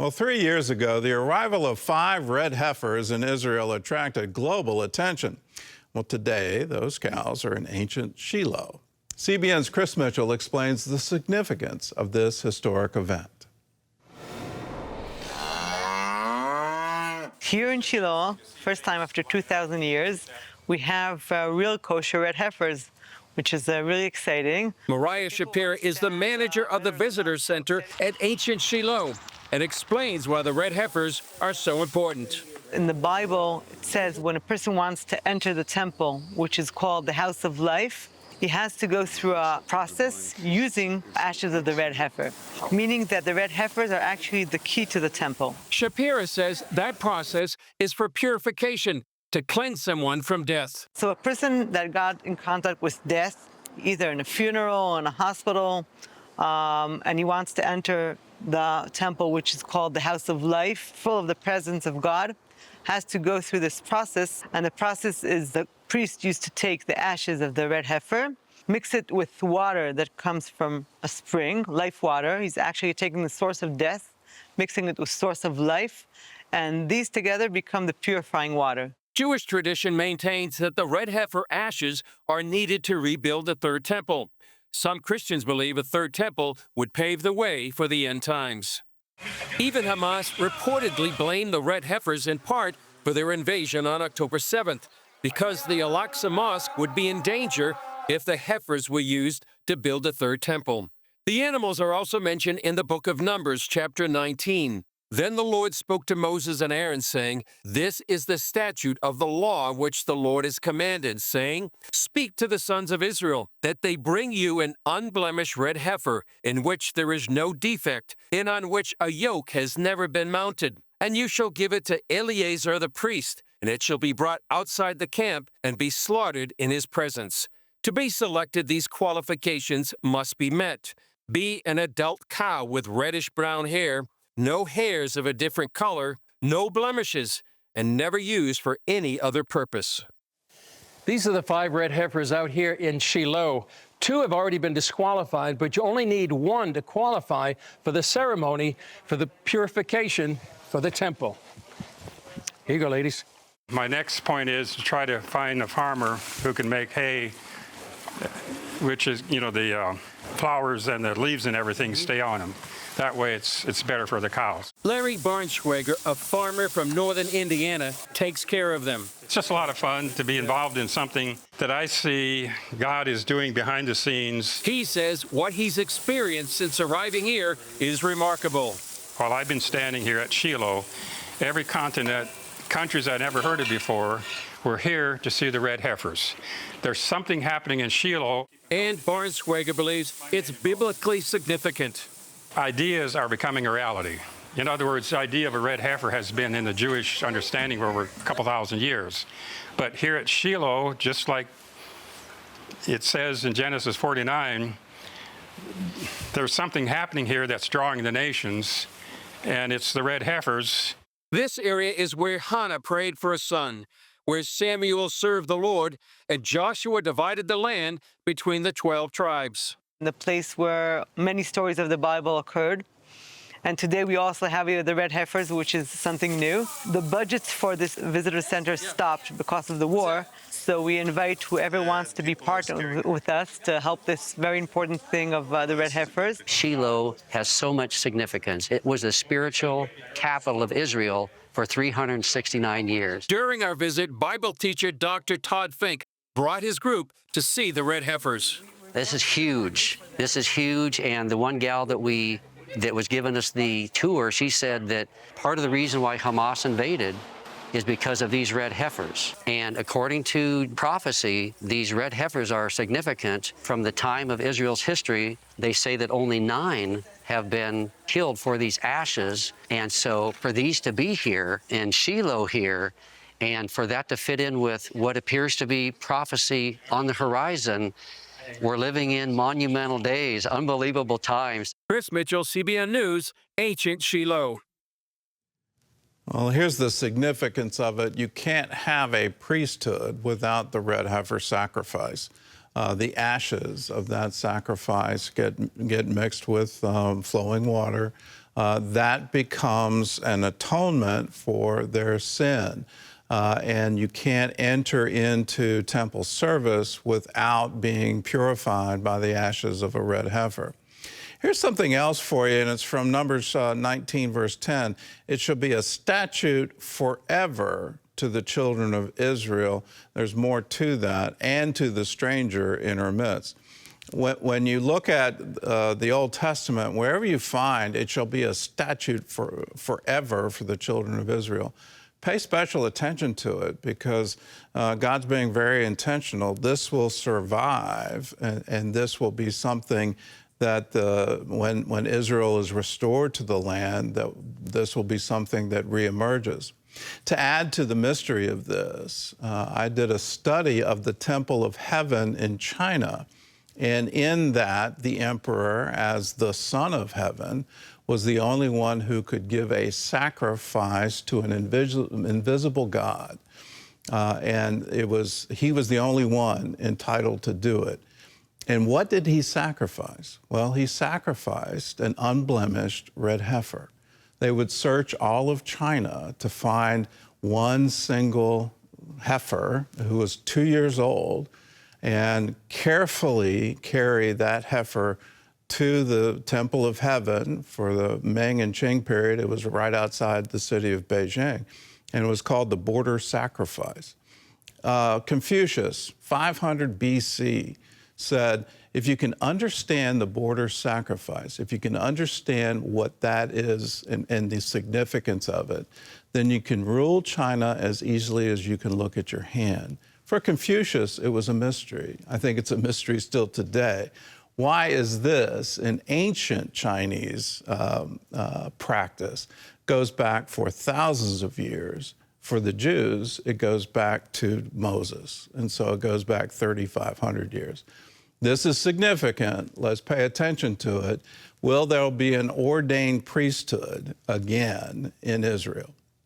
Well, 3 years ago, the arrival of 5 red heifers in Israel attracted global attention. Well, today, those cows are in ancient Shiloh. CBN's Chris Mitchell explains the significance of this historic event. Here in Shiloh, first time after 2,000 years, we have real kosher red heifers, which is really exciting. Mariah Shapir is the manager of the visitor center at ancient Shiloh and explains why the red heifers are so important. In the Bible, it says when a person wants to enter the temple, which is called the house of life, he has to go through a process using ashes of the red heifer, meaning that the red heifers are actually the key to the temple. Shapira says that process is for purification, to cleanse someone from death. So a person that got in contact with death, either in a funeral or in a hospital, and he wants to enter the temple, which is called the house of life, full of the presence of God, has to go through this process. And the process is the priest used to take the ashes of the red heifer, mix it with water that comes from a spring, life water. He's actually taking the source of death, mixing it with source of life, and these together become the purifying water. Jewish tradition maintains that the red heifer ashes are needed to rebuild the third temple. Some Christians believe a third temple would pave the way for the end times. Even Hamas reportedly blamed the red heifers in part for their invasion on October 7th, because the Aqsa Mosque would be in danger if the heifers were used to build a third temple. The animals are also mentioned in the book of Numbers, chapter 19. Then the Lord spoke to Moses and Aaron, saying, "This is the statute of the law which the Lord has commanded, saying, Speak to the sons of Israel, that they bring you an unblemished red heifer, in which there is no defect, and on which a yoke has never been mounted. And you shall give it to Eleazar the priest, and it shall be brought outside the camp and be slaughtered in his presence." To be selected, these qualifications must be met. Be an adult cow with reddish-brown hair, no hairs of a different color, no blemishes, and never used for any other purpose. These are the 5 red heifers out here in Shiloh. 2 have already been disqualified, but you only need 1 to qualify for the ceremony for the purification for the temple. Here you go, ladies. My next point is to try to find a farmer who can make hay, which is, the flowers and the leaves and everything stay on them. That way it's better for the cows. Larry Barnschwager, a farmer from northern Indiana, takes care of them. It's just a lot of fun to be involved in something that I see God is doing behind the scenes. He says what he's experienced since arriving here is remarkable. While I've been standing here at Shiloh, every continent, countries I never heard of before, were here to see the red heifers. There's something happening in Shiloh. And Barnschwager believes it's biblically significant. Ideas are becoming a reality. In other words, the idea of a red heifer has been in the Jewish understanding for over a couple thousand years. But here at Shiloh, just like it says in Genesis 49, there's something happening here that's drawing the nations, and it's the red heifers. This area is where Hannah prayed for a son, where Samuel served the Lord, and Joshua divided the land between the 12 tribes. The place where many stories of the Bible occurred. And today we also have here the red heifers, which is something new. The budgets for this visitor center stopped because of the war. So we invite whoever wants to be part with us to help this very important thing of the red heifers. Shiloh has so much significance. It was the spiritual capital of Israel for 369 years. During our visit, Bible teacher Dr. Todd Fink brought his group to see the red heifers. This is huge. This is huge, and the one gal that was giving us the tour, she said that part of the reason why Hamas invaded is because of these red heifers. And according to prophecy, these red heifers are significant. From the time of Israel's history, they say that only 9 have been killed for these ashes. And so for these to be here in Shiloh here, and for that to fit in with what appears to be prophecy on the horizon, we're living in monumental days, unbelievable times. Chris Mitchell, CBN News, ancient Shiloh. Well, here's the significance of it. You can't have a priesthood without the red heifer sacrifice. The ashes of that sacrifice get mixed with flowing water. that becomes an atonement for their sin. And you can't enter into temple service without being purified by the ashes of a red heifer. Here's something else for you, and it's from Numbers 19, verse 10. It shall be a statute forever to the children of Israel. There's more to that, and to the stranger in our midst. When you look at the Old Testament, wherever you find it shall be a statute forever for the children of Israel, pay special attention to it, because God's being very intentional. This will survive, and this will be something that when Israel is restored to the land, that this will be something that reemerges. To add to the mystery of this, I did a study of the Temple of Heaven in China. And in that, the emperor, as the Son of Heaven, was the only one who could give a sacrifice to an invisible God. And he was the only one entitled to do it. And what did he sacrifice? Well, he sacrificed an unblemished red heifer. They would search all of China to find one single heifer who was 2 years old, and carefully carry that heifer to the Temple of Heaven for the Ming and Qing period. It was right outside the city of Beijing, and it was called the border sacrifice. Confucius, 500 BC, said, if you can understand the border sacrifice, if you can understand what that is and the significance of it, then you can rule China as easily as you can look at your hand. For Confucius, it was a mystery. I think it's a mystery still today. Why is this an ancient Chinese practice? Goes back for thousands of years. For the Jews, it goes back to Moses, and so it goes back 3,500 years. This is significant. Let's pay attention to it. Will there be an ordained priesthood again in Israel?